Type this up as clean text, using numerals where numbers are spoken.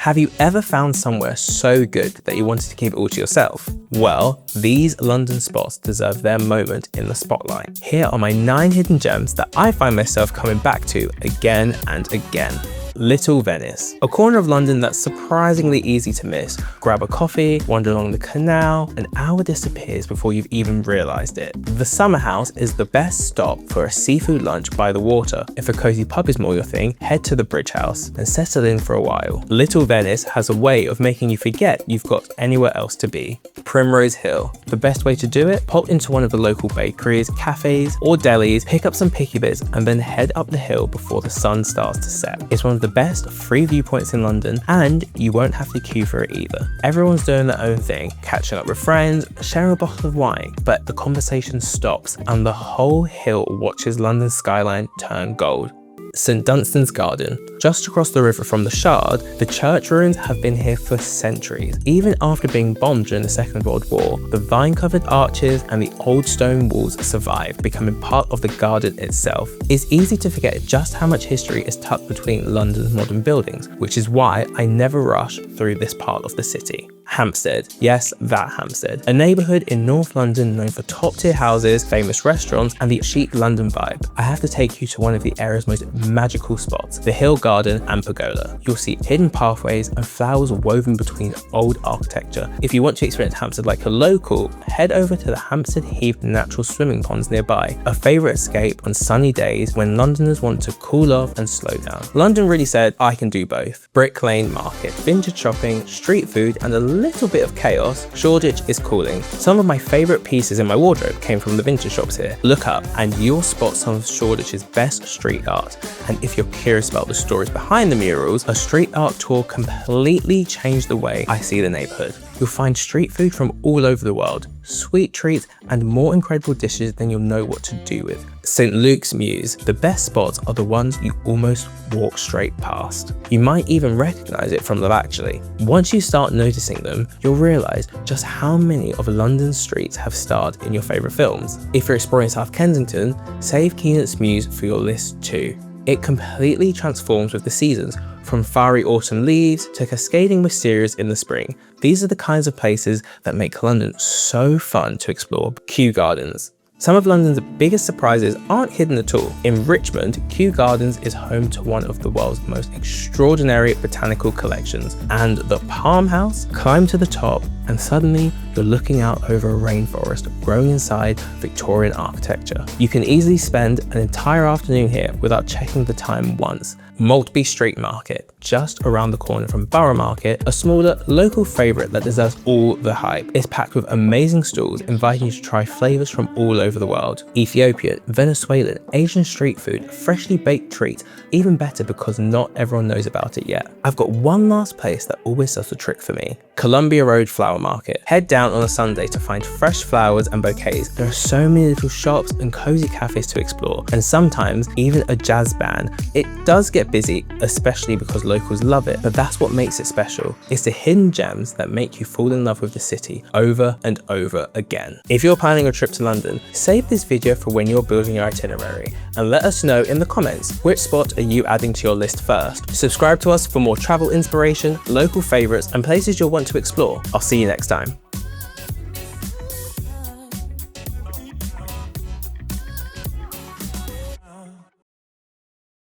Have you ever found somewhere so good that you wanted to keep it all to yourself? Well, these London spots deserve their moment in the spotlight. Here are my 9 hidden gems that I find myself coming back to again and again. Little Venice, a corner of London that's surprisingly easy to miss. Grab a coffee, wander along the canal, an hour disappears before you've even realised it. The Summer House is the best stop for a seafood lunch by the water. If a cosy pub is more your thing, head to the Bridge House and settle in for a while. Little Venice has a way of making you forget you've got anywhere else to be. Primrose Hill, the best way to do it? Pop into one of the local bakeries, cafes or delis, pick up some picky bits and then head up the hill before the sun starts to set. It's one of the best free viewpoints in London and you won't have to queue for it either. Everyone's doing their own thing, catching up with friends, sharing a bottle of wine, but the conversation stops and the whole hill watches London's skyline turn gold. St Dunstan's Garden. Just across the river from the Shard, the church ruins have been here for centuries. Even after being bombed during the Second World War, the vine-covered arches and the old stone walls survived, becoming part of the garden itself. It's easy to forget just how much history is tucked between London's modern buildings, which is why I never rush through this part of the city. Hampstead, yes, that Hampstead, a neighbourhood in North London known for top-tier houses, famous restaurants and the chic London vibe. I have to take you to one of the area's most magical spots, the Hill Garden and Pergola. You'll see hidden pathways and flowers woven between old architecture. If you want to experience Hampstead like a local, head over to the Hampstead Heath natural swimming ponds nearby, a favourite escape on sunny days when Londoners want to cool off and slow down. London really said, I can do both. Brick Lane Market, vintage shopping, street food and a little bit of chaos, Shoreditch is cooling. Some of my favourite pieces in my wardrobe came from the vintage shops here. Look up and you'll spot some of Shoreditch's best street art. And if you're curious about the stories behind the murals, a street art tour completely changed the way I see the neighbourhood. You'll find street food from all over the world, sweet treats and more incredible dishes than you'll know what to do with. St Luke's Mews, the best spots are the ones you almost walk straight past. You might even recognise it from them actually. Once you start noticing them, you'll realise just how many of London's streets have starred in your favourite films. If you're exploring South Kensington, save Keynot's Mews for your list too. It completely transforms with the seasons, from fiery autumn leaves to cascading wisteria in the spring. These are the kinds of places that make London so fun to explore. Kew Gardens. Some of London's biggest surprises aren't hidden at all. In Richmond, Kew Gardens is home to one of the world's most extraordinary botanical collections, and the Palm House, climb to the top and suddenly you're looking out over a rainforest growing inside Victorian architecture. You can easily spend an entire afternoon here without checking the time once. Maltby Street Market, just around the corner from Borough Market, a smaller local favourite that deserves all the hype. It's packed with amazing stalls inviting you to try flavours from all over the world. Ethiopian, Venezuelan, Asian street food, freshly baked treats, even better because not everyone knows about it yet. I've got one last place that always does the trick for me. Columbia Road Flower Market. Head down on a Sunday to find fresh flowers and bouquets. There are so many little shops and cozy cafes to explore, and sometimes even a jazz band. It does get busy, especially because locals love it, but that's what makes it special. It's the hidden gems that make you fall in love with the city over and over again. If you're planning a trip to London, save this video for when you're building your itinerary and let us know in the comments which spot are you adding to your list first. Subscribe to us for more travel inspiration, local favourites and places you'll want to explore. I'll see you next time.